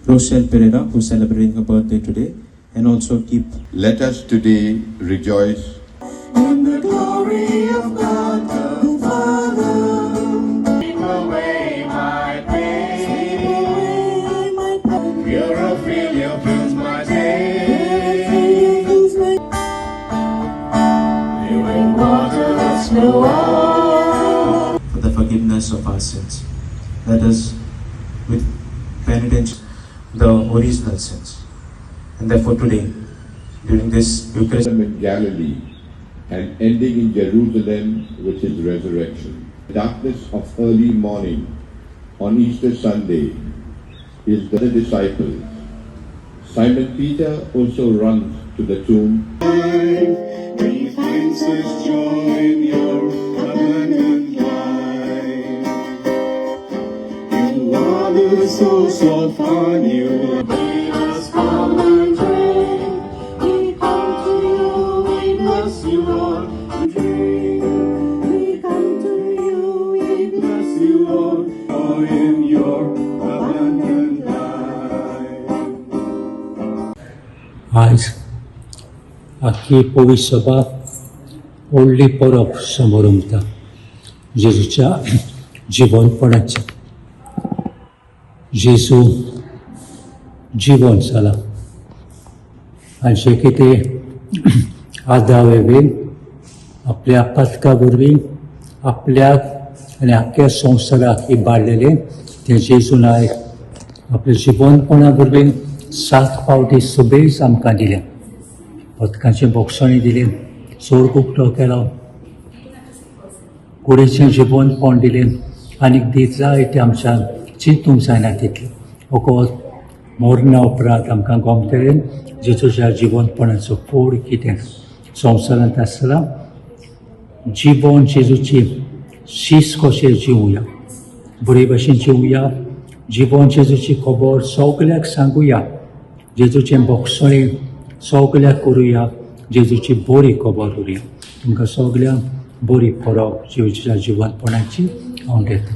Rochelle Pereira, who's celebrating her birthday today, and also keep. Let us today rejoice in the glory of God the Father. Sweep away my pain. Pure failure fills my day. Living waters flow on. For the forgiveness of our sins. Let us, with penitence, the original sins. And therefore today, during this Eucharist, in Galilee and ending in Jerusalem, which is resurrection. The darkness of early morning on Easter Sunday is the disciples. Simon Peter also runs to the tomb. He finds his joy in your abundant life. You are the source of our new life. Let us come and drink. We come to you, we bless you, Lord. We come to you, we bless you, Lord. Joy in your abundant life. आज आखी पवित्र सभा व्हडली परब समोर उमता जेजूच्या जिवनपणाची. जेजू जिवन जाला आनी जे कितें आदा वेवेन आपल्या पातका वरवीं आपल्याक आनी आख्ख्या संवसाराक इबाडलेलें तें जेजून आयज आपल्या जिवनपणा वरवीं 7 फावटी सुबेज आमकां दिलें. पदकाचें बोगसणें दिलें, सोर उक्तो केलो, कुडीचें जिवनपण दिलें, आनीक दीत जायते आमच्यान चिंतूंक जायना तितलें. फकत मरणा उपरांत आमकां गोमतलें जेजूच्या जिवनपणाचो फोड कितें. संवसारांत आसतना जिवन जेजूची शीस कशें जिवुया, बरे भशेन जिवुया, जिवन जेजूची खबर सगळ्याक सांगुया, जेजूचें बोगसणें सगळ्याक करुया, जेजूची बरी खबर उरया. तुमकां सगळ्यांक बरी परब जेजूच्या जिवनपणाची हांव घेता.